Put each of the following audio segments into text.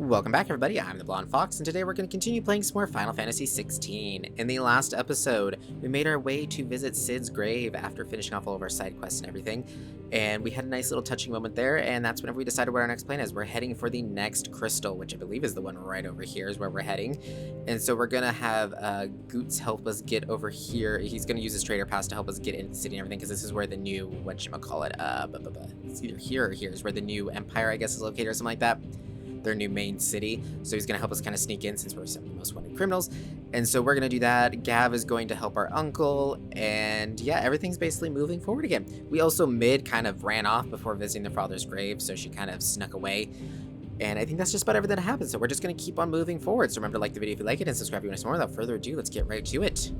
Welcome back, everybody. I'm the Blonde Fox, and today we're going to continue playing some more Final Fantasy XVI. In the last episode, we made our way to visit Cid's grave after finishing off all of our side quests and everything, and we had a nice little touching moment there, and that's whenever we decided what our next plan is. We're heading for the next crystal, which I believe is the one right over here is where we're heading, and so we're going to have Goots help us get over here. He's going to use his trader pass to help us get into the city and everything, because this is where the new, whatchamacallit, it's either here or here is where the new empire, I guess, is located or something like that. Their new main city, so he's going to help us kind of sneak in since we're some of the most wanted criminals, and so we're going to do that. Gav is going to help our uncle, and yeah, everything's basically moving forward again. We also kind of ran off before visiting their father's grave, so she kind of snuck away, and I think that's just about everything that happened, so we're just going to keep on moving forward. So remember to like the video if you like it, and subscribe if you want to see more. Without further ado, let's get right to it.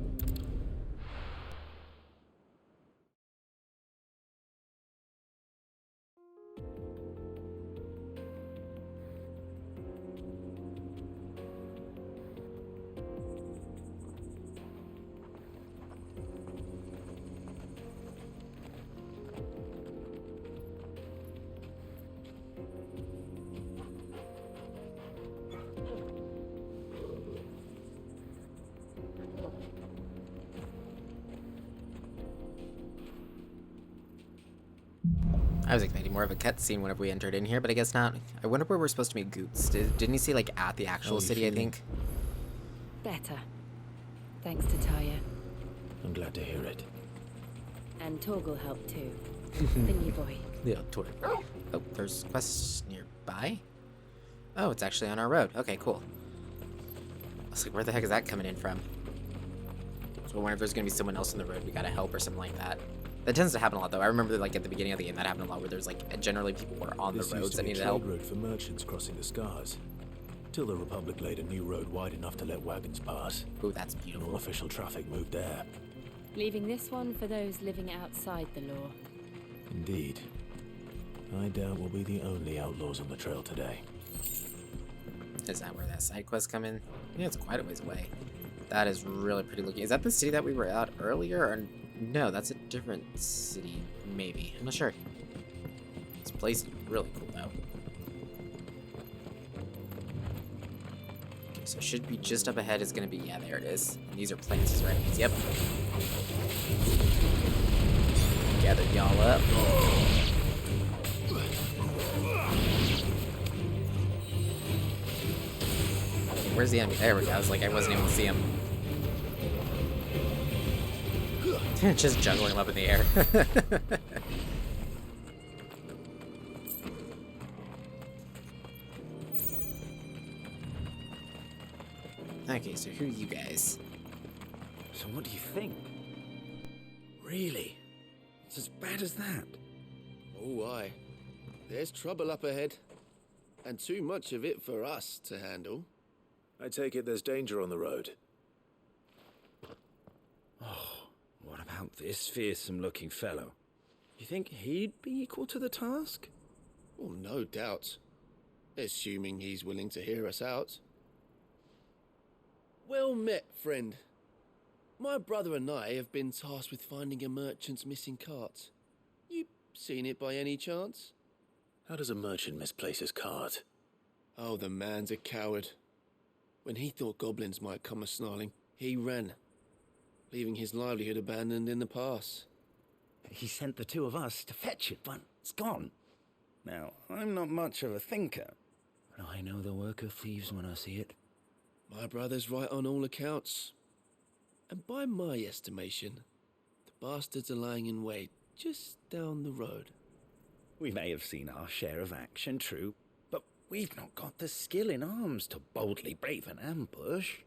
I was expecting more of a cutscene whenever we entered in here, but I guess not. I wonder where we're supposed to meet Goots. Didn't he say, like, at the actual city, I think? Better. Thanks to Taya. I'm glad to hear it. And Torgal helped too. The new boy. Yeah, tour. Oh, there's quests nearby? Oh, it's actually on our road. Okay, cool. I was like, where the heck is that coming in from? So whenever there's gonna be someone else on the road, we gotta help or something like that. That tends to happen a lot, though. I remember, like, at the beginning of the game, that happened a lot, where there's, like, generally people were on the roads that needed help. This used to be a trade road for merchants crossing the Scars, till the Republic laid a new road wide enough to let wagons pass. Ooh, that's And beautiful. all official traffic moved there. Leaving this one for those living outside the law. Indeed. I doubt we'll be the only outlaws on the trail today. Is that where that side quest come in? Yeah, it's quite a ways away. That is really pretty looking. Is that the city that we were at earlier? Or no, that's a different city, maybe. I'm not sure. This place is really cool, though. Okay, so it should be just up ahead. Is going to be, yeah, there it is. And these are plants, right? Yep. Gathered y'all up. Where's the enemy? There we go. I was like, I wasn't able to see him. Just juggling him up in the air. Okay, so who are you guys? So what do you think? Really? It's as bad as that? Oh, aye. There's trouble up ahead. And too much of it for us to handle. I take it there's danger on the road. What about this fearsome-looking fellow? You think he'd be equal to the task? Well, no doubt. Assuming he's willing to hear us out. Well met, friend. My brother and I have been tasked with finding a merchant's missing cart. You seen it by any chance? How does a merchant misplace his cart? Oh, the man's a coward. When he thought goblins might come a-snarling, he ran, leaving his livelihood abandoned in the pass. He sent the two of us to fetch it, but it's gone. Now, I'm not much of a thinker, but I know the work of thieves when I see it. My brother's right on all accounts. And by my estimation, the bastards are lying in wait just down the road. We may have seen our share of action, true, but we've not got the skill in arms to boldly brave an ambush.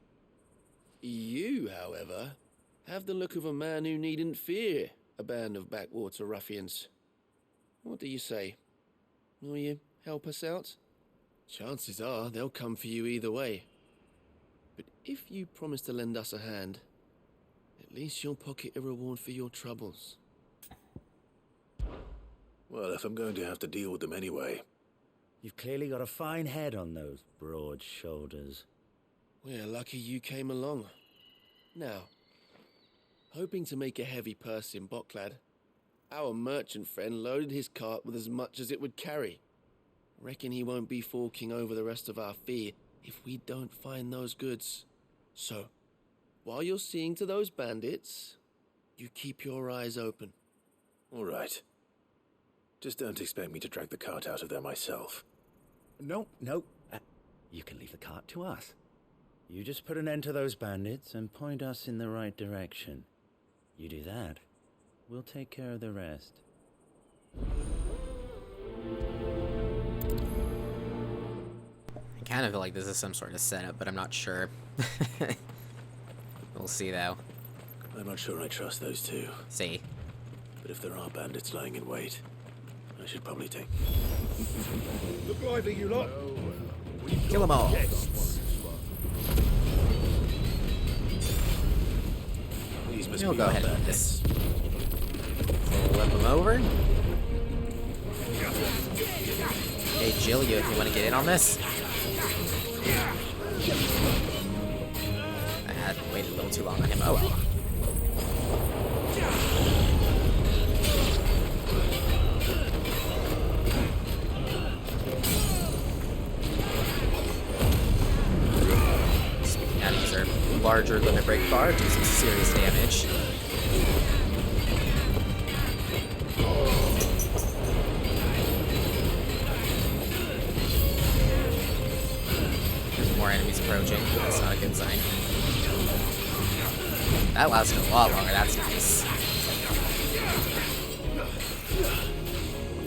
You, however, have the look of a man who needn't fear a band of backwater ruffians. What do you say? Will you help us out? Chances are they'll come for you either way. But if you promise to lend us a hand, at least you'll pocket a reward for your troubles. Well, if I'm going to have to deal with them anyway. You've clearly got a fine head on those broad shoulders. We're lucky you came along. Now, hoping to make a heavy purse in Boklad, our merchant friend loaded his cart with as much as it would carry. Reckon he won't be forking over the rest of our fee if we don't find those goods. So, while you're seeing to those bandits, you keep your eyes open. All right. Just don't expect me to drag the cart out of there myself. No. You can leave the cart to us. You just put an end to those bandits and point us in the right direction. You do that, we'll take care of the rest. I kind of feel like this is some sort of setup, but I'm not sure. We'll see, though. I'm not sure I trust those two, See. but if there are bandits lying in wait, I should probably take... Look lively, you lot. Kill them all. These must We'll be go our ahead and do bandits. this. So flip them over. Hey, Jill, you want to get in on this? I had waited a little too long on him. Oh well. Speaking out, use our larger limit break bar, do some serious damage. There's more enemies approaching. That's not a good sign. That lasted a lot longer. That's nice.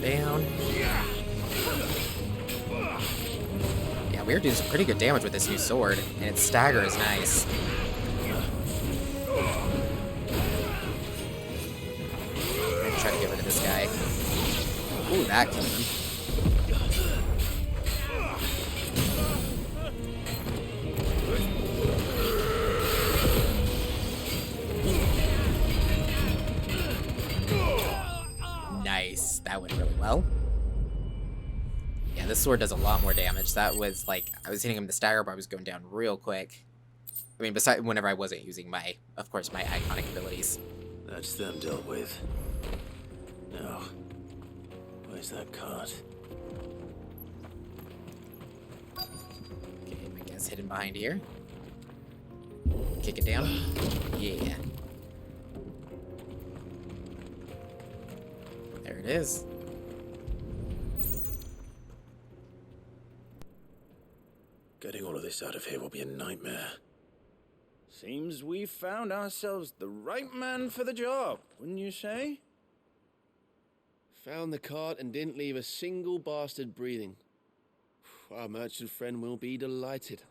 Down. Yeah, we're doing some pretty good damage with this new sword, and its stagger is nice. Try to get rid of this guy. Ooh, that killed him. Nice. That went really well. Yeah, this sword does a lot more damage. That was like, I was hitting him with the stagger, but I was going down real quick. I mean, besides whenever I wasn't using my, of course, my iconic abilities. That's them dealt with. Now, where's that cart? Okay, I guess hidden behind here. Kick it down. Yeah. There it is. Getting all of this out of here will be a nightmare. Seems we found ourselves the right man for the job, wouldn't you say? Found the cart and didn't leave a single bastard breathing. Our merchant friend will be delighted.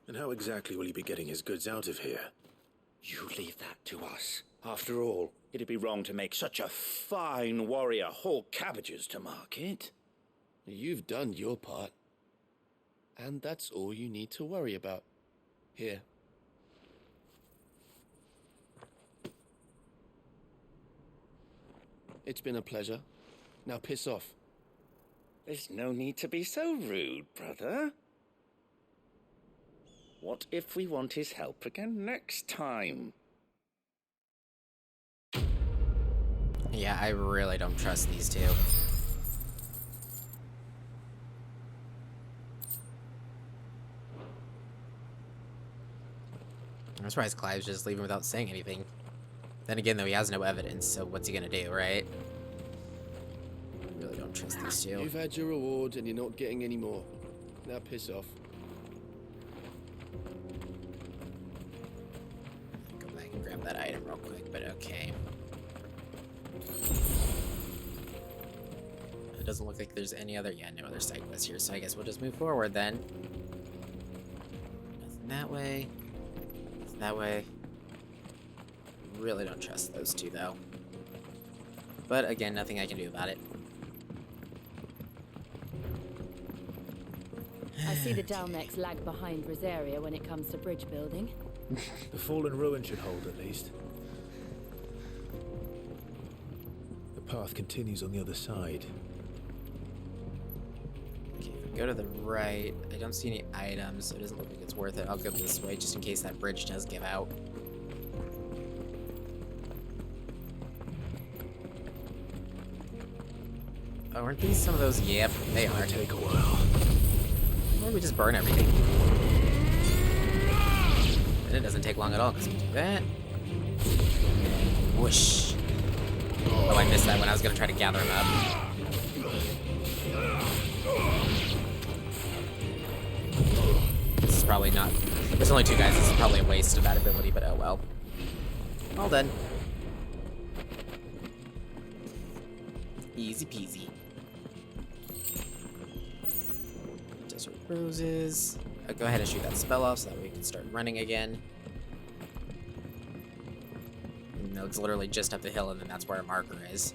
And how exactly will he be getting his goods out of here? You leave that to us. After all, it'd be wrong to make such a fine warrior haul cabbages to market. You've done your part. And that's all you need to worry about. Here. It's been a pleasure. Now piss off. There's no need to be so rude, brother. What if we want his help again next time? Yeah, I really don't trust these two. I'm surprised Clive's just leaving without saying anything. Then again, though, he has no evidence, so what's he gonna do, right? I really don't trust these two. You've had your reward and you're not getting any more. Now piss off. Go back and grab that item real quick, but okay. It doesn't look like there's any other, no other side quests here, so I guess we'll just move forward then. Nothing that way. Nothing that way. Really don't trust those two, though. But again, nothing I can do about it. I see the Dalmex lag behind Rosaria when it comes to bridge building. The fallen ruin should hold, at least. The path continues on the other side. Okay, if we go to the right, I don't see any items, so it doesn't look like it's worth it. I'll go this way, just in case that bridge does give out. Oh, aren't these some of those? Yep, they are. Might take a while. Or we just burn everything. And it doesn't take long at all because we do that. And whoosh. Oh, I missed that when I was going to try to gather him up. This is probably not... There's only 2 guys. This is probably a waste of that ability, but oh well. All done. Easy peasy. Desert Roses. Go ahead and shoot that spell off so that we can start running again. No, it's literally just up the hill and then that's where our marker is.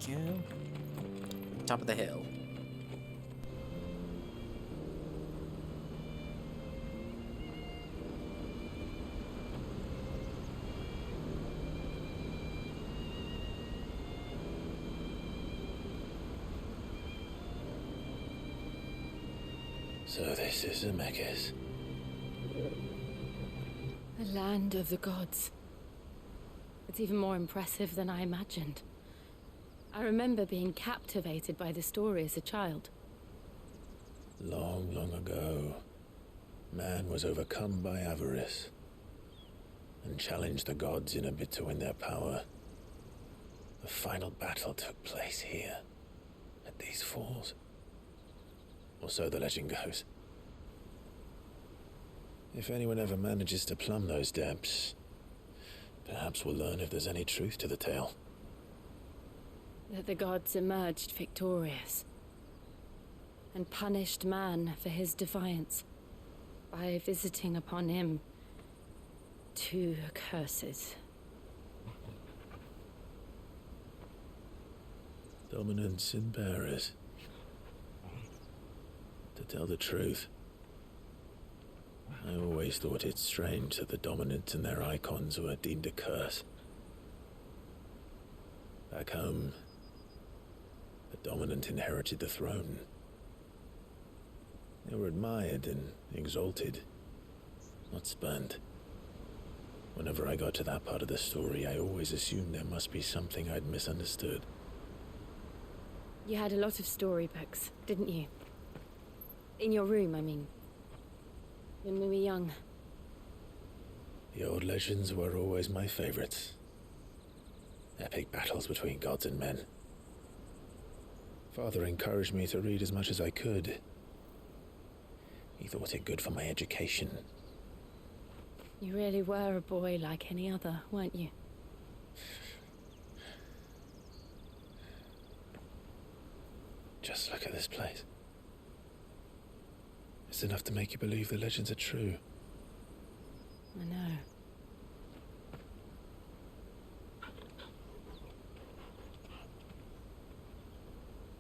Go. Top of the hill. So this is Eikons. The land of the gods. It's even more impressive than I imagined. I remember being captivated by the story as a child. Long, long ago, man was overcome by avarice and challenged the gods in a bid to win their power. The final battle took place here, at these falls. Or so the legend goes. If anyone ever manages to plumb those depths, perhaps we'll learn if there's any truth to the tale. That the gods emerged victorious and punished man for his defiance by visiting upon him 2 curses. Dominance and bearers. To tell the truth, I always thought it strange that the dominant and their Eikons were deemed a curse. Back home, the dominant inherited the throne. They were admired and exalted, not spurned. Whenever I got to that part of the story, I always assumed there must be something I'd misunderstood. You had a lot of storybooks, didn't you? In your room, I mean. When we were young. The old legends were always my favorites. Epic battles between gods and men. Father encouraged me to read as much as I could. He thought it good for my education. You really were a boy like any other, weren't you? Just look at this place. It's enough to make you believe the legends are true. I know.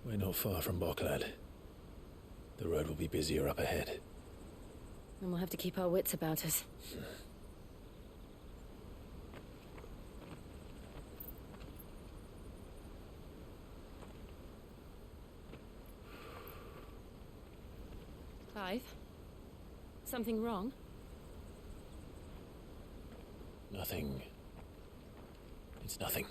We're not far from Boklad. The road will be busier up ahead. And we'll have to keep our wits about us. Clive? Something wrong? Nothing. It's nothing.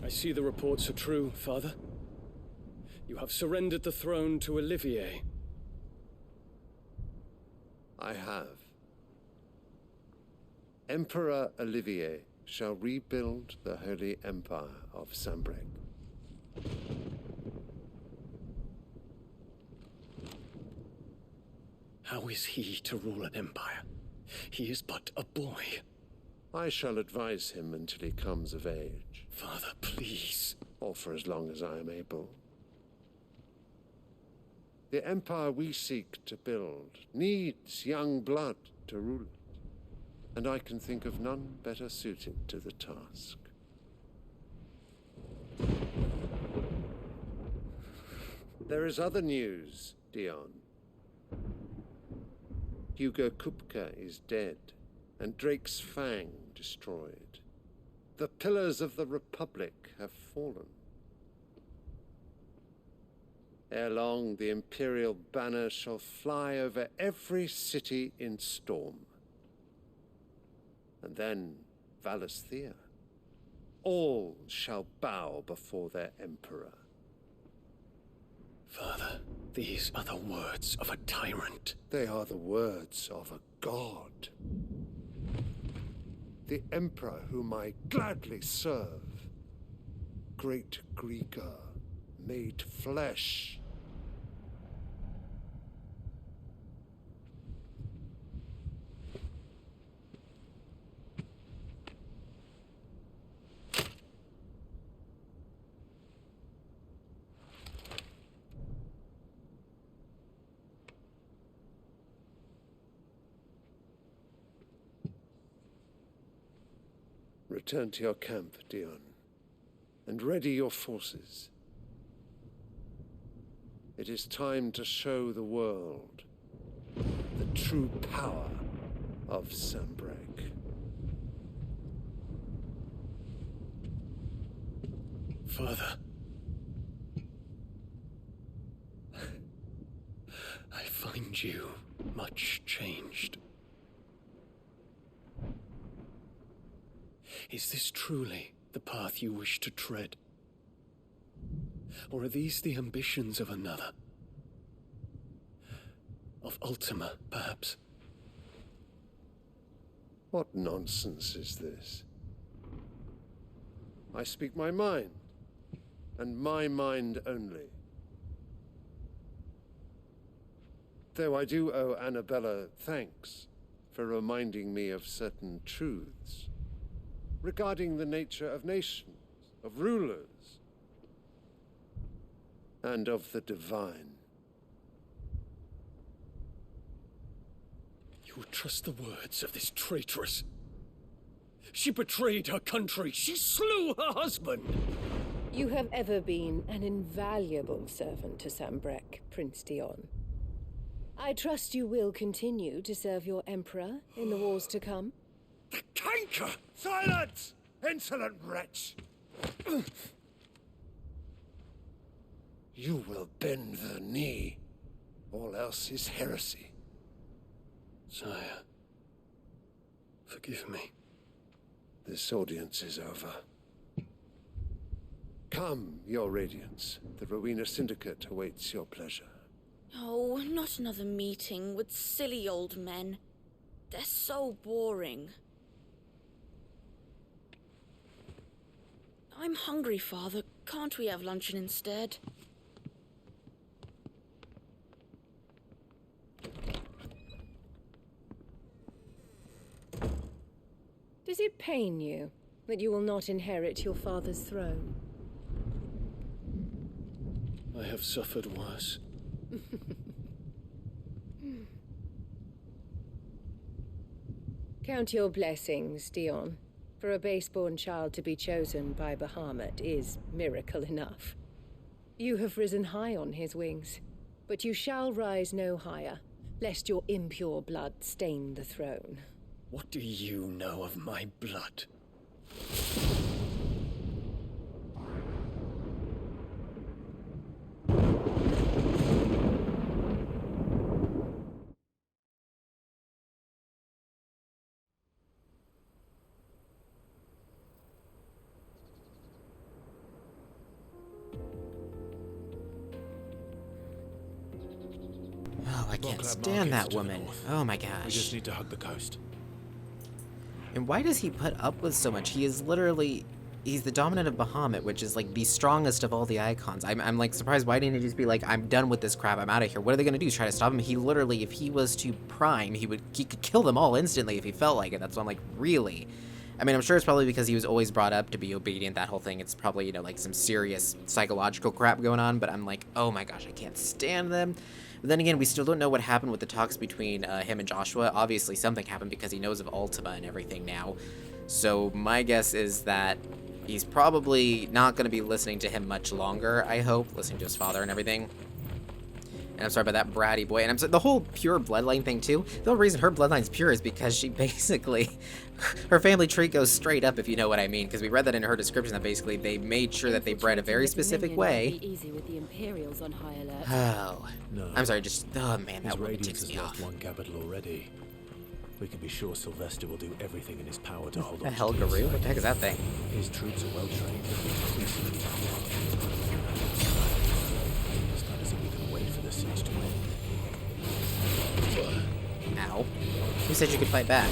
I see the reports are true, Father. You have surrendered the throne to Olivier. I have. Emperor Olivier shall rebuild the Holy Empire of Sanbreque. How is he to rule an empire? He is but a boy. I shall advise him until he comes of age, Father, please. or for as long as I am able. The empire we seek to build needs young blood to rule it, and I can think of none better suited to the task. There is other news Dion. Hugo Kupka is dead, and Drake's Fang destroyed. The pillars of the Republic have fallen. Ere long, the Imperial banner shall fly over every city in Storm. And then Valisthea. All shall bow before their Emperor. Father, these are the words of a tyrant. They are the words of a god. The Emperor whom I gladly serve. Great Grieger, made flesh. Return to your camp, Dion, and ready your forces. It is time to show the world the true power of Sanbreque. Father. I find you much changed. Is this truly the path you wish to tread? Or are these the ambitions of another? Of Ultima, perhaps? What nonsense is this? I speak my mind, and my mind only. Though I do owe Annabella thanks for reminding me of certain truths regarding the nature of nations, of rulers, and of the divine. You would trust the words of this traitress? She betrayed her country. She slew her husband. You have ever been an invaluable servant to Sanbreque, Prince Dion. I trust you will continue to serve your Emperor in the wars to come. The canker! Silence! Insolent wretch! You will bend the knee. All else is heresy. Sire, forgive me. This audience is over. Come, your radiance. The Rowena Syndicate awaits your pleasure. Oh, not another meeting with silly old men. They're so boring. I'm hungry, Father. Can't we have luncheon instead? Does it pain you that you will not inherit your father's throne? I have suffered worse. Count your blessings, Dion. For a base-born child to be chosen by Bahamut is miracle enough. You have risen high on his wings, but you shall rise no higher, lest your impure blood stain the throne. What do you know of my blood? Oh, I can't Club stand Market's that to the woman. north. Oh my We gosh. just need to hug the coast. And why does he put up with so much? He is literally... He's the dominant of Bahamut, which is like the strongest of all the Eikons. I'm like surprised. Why didn't he just be like, I'm done with this crap, I'm out of here? What are they gonna do? Try to stop him? He literally, if he was to prime, he could kill them all instantly if he felt like it. That's why I'm like, really? I mean, I'm sure it's probably because he was always brought up to be obedient, that whole thing. It's probably, you know, like some serious psychological crap going on, but I'm like, oh my gosh, I can't stand them. But then again, we still don't know what happened with the talks between him and Joshua. Obviously, something happened because he knows of Ultima and everything now. So my guess is that he's probably not going to be listening to him much longer, I hope, listening to his father and everything. And I'm sorry about that bratty boy. And I'm sorry, the whole pure bloodline thing too. The whole reason her bloodline's pure is because she basically, her family tree goes straight up, if you know what I mean. Because we read that in her description that basically they made sure that they bred a very specific way. Easy with the Imperials on high alert. Oh, No. I'm sorry. Just oh man, His that woman radiance ticks has me lost off. one capital already. We can be sure Sylvester will do everything in his power to hold The on hell, to his Garou? What side. the heck is that thing? His troops are well trained and increasingly powerful. It's not as if we can wait for the siege to end. Ow. Who said you could fight back?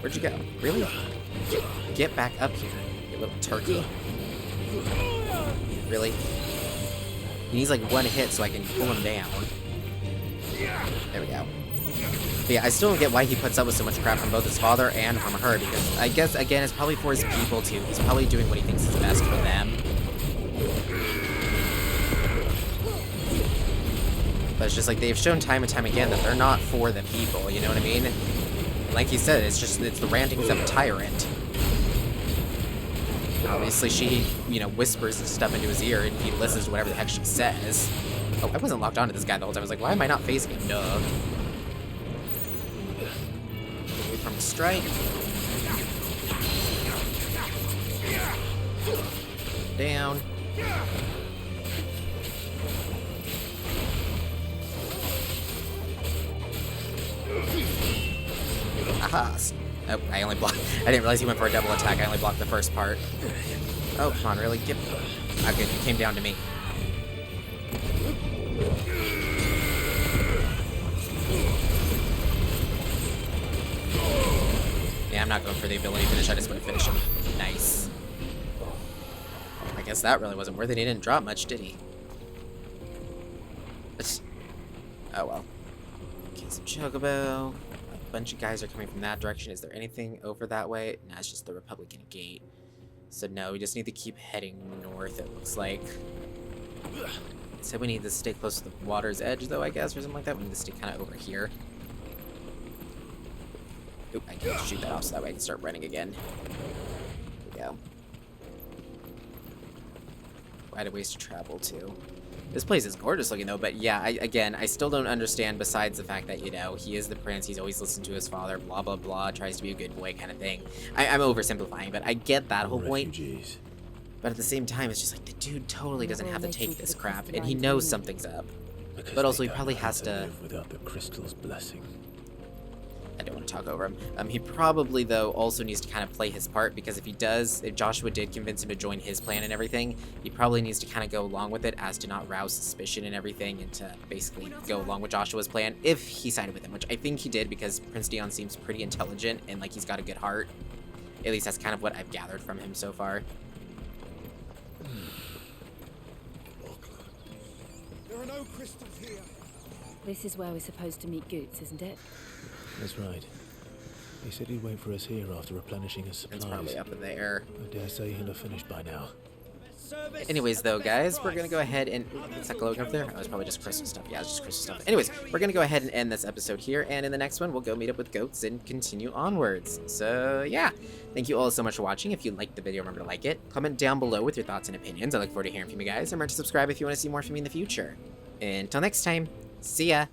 Where'd you go? Really? Get back up here, you little turkey. Really? He needs like one hit so I can pull him down. There we go. But yeah, I still don't get why he puts up with so much crap from both his father and from her, because I guess, again, it's probably for his people too. He's probably doing what he thinks is best for them. But it's just like they've shown time and time again that they're not for the people, you know what I mean? And like he said, it's the rantings of a tyrant. Obviously she, you know, whispers stuff into his ear and he listens to whatever the heck she says. Oh, I wasn't locked onto this guy the whole time. I was like, why am I not facing him? Duh. Away from a strike. Down. Aha! Oh, I only blocked. I didn't realize he went for a double attack. I only blocked the first part. Oh, come on, really? Get. Okay, he came down to me. Yeah, I'm not going for the ability finish. I just want to finish him. Nice. I guess that really wasn't worth it. He didn't drop much, did he? Oh well. Okay, some Chocobo. A bunch of guys are coming from that direction. Is there anything over that way? Nah, it's just the Republican gate. So no, we just need to keep heading north, it looks like. So we need to stay close to the water's edge, though, I guess, or something like that. We need to stay kind of over here. Oop, I can shoot that off so that way I can start running again. There we go. Quite a ways to travel, too. This place is gorgeous looking, though, but yeah, I still don't understand, besides the fact that, you know, he is the prince, he's always listened to his father, blah, blah, blah, tries to be a good boy kind of thing. I'm oversimplifying, but I get that whole point. Refugees. But at the same time, it's just like, the dude totally doesn't have to take this crap, and he crystalline knows demon. something's up. Because But also they he don't probably know how has to... live without the crystal's blessing. I don't want to talk over him. He probably, though, also needs to kind of play his part, because if he does, if Joshua did convince him to join his plan and everything, he probably needs to kind of go along with it as to not rouse suspicion and everything, and to basically go along with Joshua's plan if he sided with him, which I think he did, because Prince Dion seems pretty intelligent and like he's got a good heart. At least that's kind of what I've gathered from him so far. There are no crystals here. This is where we're supposed to meet Goots, isn't it? That's right. He said he'd wait for us here after replenishing his supplies. It's probably up there. I dare say he'll have finished by now. Anyways, though, guys, we're gonna go ahead and... Is that glowing up there? Oh, it's probably just crystal stuff. Yeah, it's just crystal stuff. Anyways, we're gonna go ahead and end this episode here, and in the next one, we'll go meet up with goats and continue onwards. So, yeah. Thank you all so much for watching. If you liked the video, remember to like it. Comment down below with your thoughts and opinions. I look forward to hearing from you guys. And remember to subscribe if you want to see more from me in the future. Until next time, see ya!